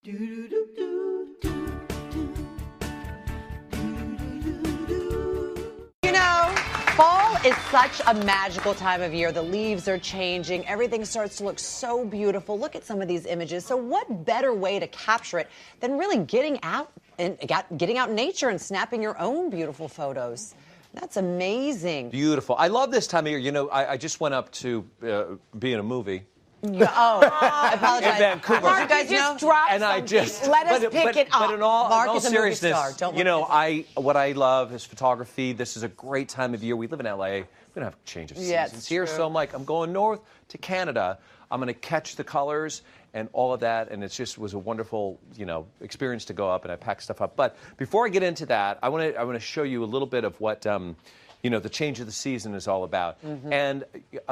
Fall is such a magical time of year. The leaves are changing. Everything starts to look so beautiful. Look at some of these images. So what better way to capture it than really getting out in nature and snapping your own beautiful photos? That's amazing. Beautiful. I love this time of year. You know, I just went up to be in a movie. I apologize. In Vancouver. Mark, you guys just dropped Let us pick it up. But in all seriousness, you know, what I love is photography. This is a great time of year. We live in LA. We're gonna have a change of seasons here. So I'm like, I'm going north to Canada. I'm gonna catch the colors and all of that, and it just was a wonderful, experience to go up, and I packed stuff up. But before I get into that, I want to show you a little bit of what the change of the season is all about. And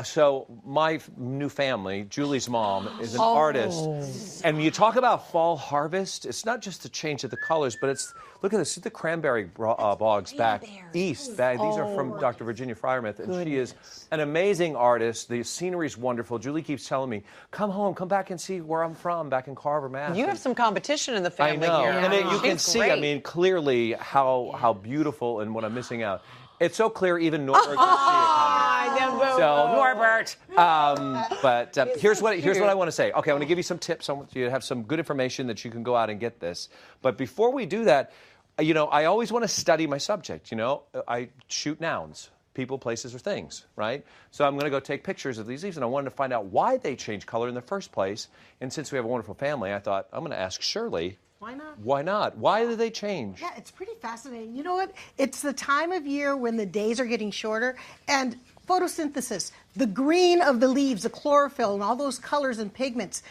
so my new family, Julie's mom, is an artist. And you talk about fall harvest, it's not just the change of the colors, but it's, look at this, the cranberry bogs back east. These are from Dr. Virginia Fryermuth, and she is an amazing artist. The scenery's wonderful. Julie keeps telling me, come home, come back and see where I'm from, back in Carver, Mass. You have some competition in the family here. here. And you can see, I mean, clearly how beautiful and what I'm missing out. It's so clear even Norbert can see it coming. So, Norbert! Here's what I want to say. Okay, I want to give you some tips. I want you to have some good information that you can go out and get this. But before we do that, I always want to study my subject. I shoot nouns, people, places, or things, right? So I'm going to go take pictures of these leaves, and I wanted to find out why they change color in the first place. And since we have a wonderful family, I thought, I'm going to ask Shirley, why not? Why not? Why do they change? Yeah, it's pretty fascinating. You know what? It's the time of year when the days are getting shorter, and photosynthesis, the green of the leaves, the chlorophyll, and all those colors and pigments,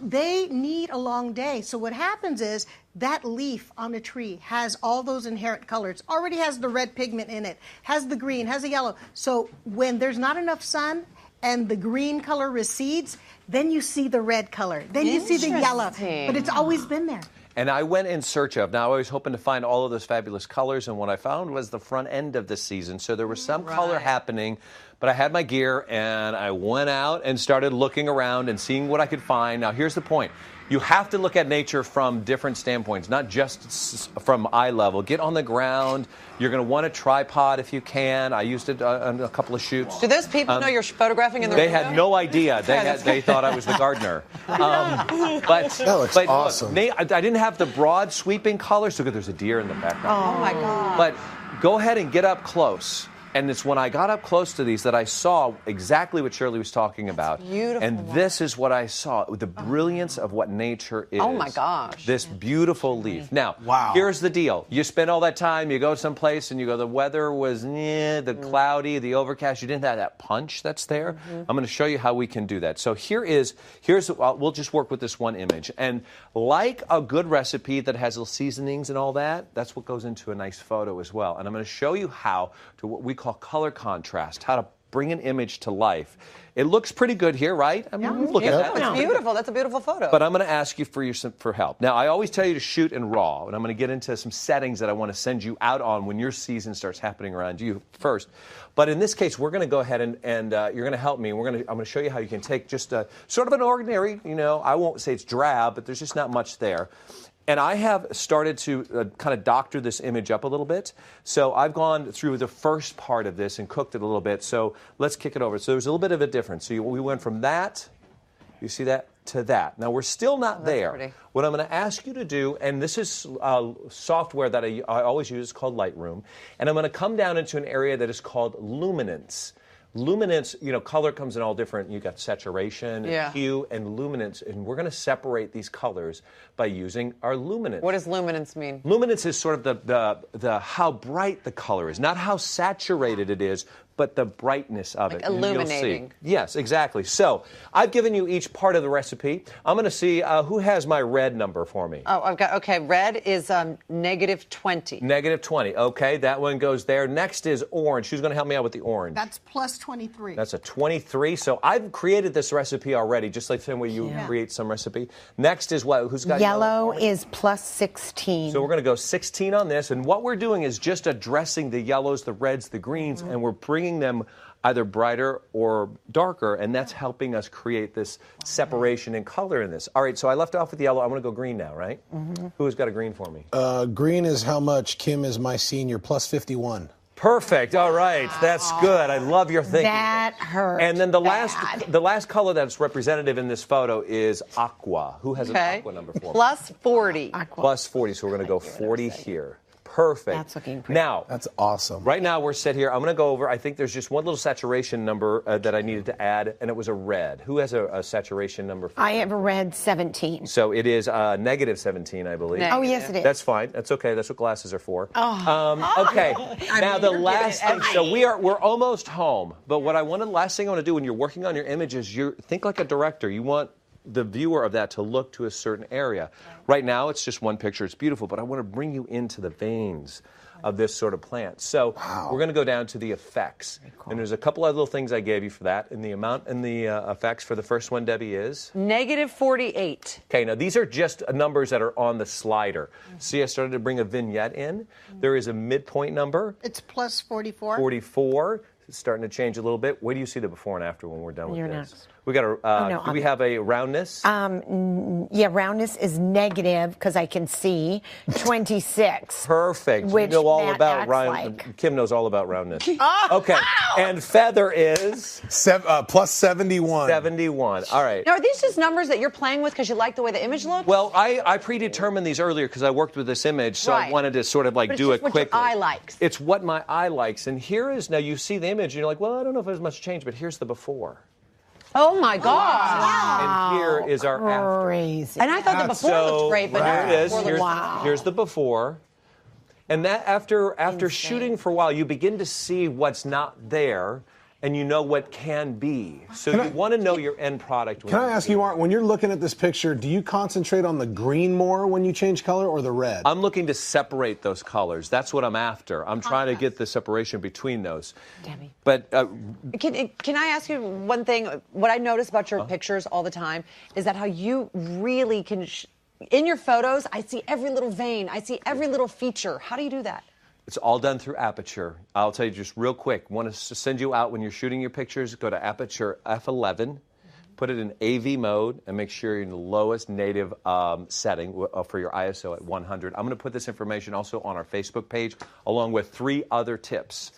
they need a long day. So what happens is that leaf on a tree has all those inherent colors, already has the red pigment in it, has the green, has the yellow. So when there's not enough sun and the green color recedes, then you see the red color. Then you see the yellow. But it's always been there. And I went in search of, now I was hoping to find all of those fabulous colors, and what I found was the front end of the season. So there was some color happening, but I had my gear, and I went out and started looking around and seeing what I could find. Now, here's the point. You have to look at nature from different standpoints, not just from eye level. Get on the ground. You're going to want a tripod if you can. I used it on a couple of shoots. Do those people know you're photographing in the They had no idea. They thought I was the gardener. That looks awesome. Look, I didn't have the broad sweeping colors. Look, there's a deer in the background. Oh, my God. But go ahead and get up close. And it's when I got up close to these that I saw exactly what Shirley was talking about. Beautiful. And this is what I saw, the brilliance of what nature is. Oh, my gosh. This beautiful leaf. Now, here's the deal. You spend all that time, you go someplace, and you go, the weather was the cloudy, the overcast. You didn't have that punch that's there. I'm going to show you how we can do that. So here's we'll just work with this one image. And like a good recipe that has little seasonings and all that, that's what goes into a nice photo as well. And I'm going to show you how to what we call color contrast, how to bring an image to life. It looks pretty good here, right? I mean, look at that. It's beautiful. That's a beautiful photo. But I'm going to ask you for help. Now, I always tell you to shoot in RAW, and I'm going to get into some settings that I want to send you out on when your season starts happening around you first. But in this case, we're going to go ahead and you're going to help me. I'm going to show you how you can take just a sort of an ordinary, I won't say it's drab, but there's just not much there. And I have started to kind of doctor this image up a little bit. So I've gone through the first part of this and cooked it a little bit. So let's kick it over. So there's a little bit of a difference. So we went from that, you see that, to that. Now we're still not there. Pretty. What I'm going to ask you to do, and this is software that I always use, called Lightroom. And I'm going to come down into an area that is called luminance. Luminance, color comes in all different. You got saturation, and hue, and luminance, and we're going to separate these colors by using our luminance. What does luminance mean? Luminance is sort of the how bright the color is, not how saturated it is, but the brightness of it. Illuminating. You'll see. Yes, exactly. So I've given you each part of the recipe. I'm going to see who has my red number for me. Oh, I've got, okay, red is -20. -20, okay, that one goes there. Next is orange. Who's going to help me out with the orange? That's +23. That's a 23. So I've created this recipe already, just like the same way you create some recipe. Next is what? Who's got yellow? Is +16. So we're going to go 16 on this, and what we're doing is just addressing the yellows, the reds, the greens, and we're bringing them either brighter or darker, and that's helping us create this separation in color in this. All right, so I left off with yellow. I'm going to go green now, right? Who has got a green for me? Green is how much? Kim is my senior, plus 51. Perfect. All right, that's good. I love your thinking. That hurt. And then the last color that's representative in this photo is aqua. Who has an aqua number for me? Plus 40. Aqua. Plus 40. So we're going to go 40 here. Perfect. That's looking pretty. Now, that's awesome. Right now we're set here. I'm going to go over. I think there's just one little saturation number that I needed to add, and it was a red. Who has a saturation number? I have a red 17. So it is negative 17, I believe. Oh, yes, it is. That's fine. That's okay. That's what glasses are for. Okay. Now the last thing. So we're almost home. But what last thing I want to do when you're working on your images, think like a director. You want the viewer of that to look to a certain area. Right now, it's just one picture. It's beautiful, but I want to bring you into the veins of this sort of plant. So we're going to go down to the effects. Cool. And there's a couple of little things I gave you for that. And the amount and the effects for the first one, Debbie, is? Negative 48. Okay, now these are just numbers that are on the slider. See, I started to bring a vignette in. There is a midpoint number. It's plus 44. 44. It's starting to change a little bit. Where do you see the before and after when we're done with this? Next. We got a. Do we have a roundness? Yeah, roundness is negative because I can see 26. Perfect. Which you know all about like. Kim knows all about roundness. Okay. And feather is plus 71. 71. All right. Now, are these just numbers that you're playing with because you like the way the image looks? Well, I predetermined these earlier because I worked with this image, so I wanted to sort of like do it quickly. It's what your eye likes. It's what my eye likes. And here is, now you see the image and you're like, well, I don't know if there's much change, but here's the before. Oh my gosh! Wow. And here is our after. Crazy. And I thought the before looked great, but here it is. wow. Here's the before. And that after shooting for a while, you begin to see what's not there, and you know what can be. So you want to know your end product. Can I ask you, Mark, when you're looking at this picture, do you concentrate on the green more when you change color or the red? I'm looking to separate those colors. That's what I'm after. I'm trying to get the separation between those. Debbie. But can I ask you one thing? What I notice about your pictures all the time is that how you really can, in your photos, I see every little vein. I see every little feature. How do you do that? It's all done through Aperture. I'll tell you just real quick. Want to send you out when you're shooting your pictures, go to Aperture F11, put it in AV mode, and make sure you're in the lowest native setting for your ISO at 100. I'm going to put this information also on our Facebook page, along with 3 other tips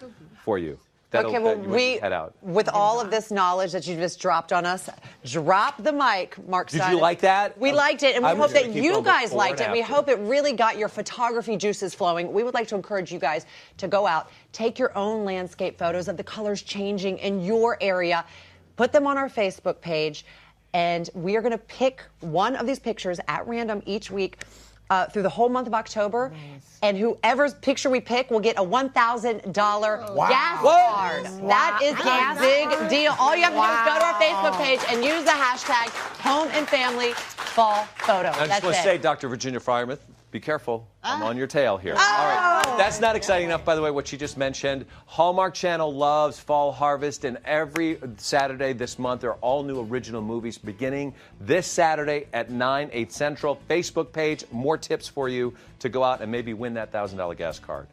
for you. Okay, well, with all of this knowledge that you just dropped on us, drop the mic, Mark Stein. Did you like that? We liked it, and we hope that you guys liked it. We hope it really got your photography juices flowing. We would like to encourage you guys to go out, take your own landscape photos of the colors changing in your area, put them on our Facebook page, and we are going to pick one of these pictures at random each week through the whole month of October. Nice. And whoever's picture we pick will get a $1,000 gas card. Wow. That is a big deal. All you have to do is go to our Facebook page and use the hashtag #HomeAndFamilyFallPhoto. I just want to say, Dr. Virginia Fryermuth, be careful. I'm on your tail here. All right. That's not exciting enough, by the way, what she just mentioned. Hallmark Channel loves Fall Harvest, and every Saturday this month there are all new original movies beginning this Saturday at 9, 8 Central. Facebook page, more tips for you to go out and maybe win that $1,000 gas card.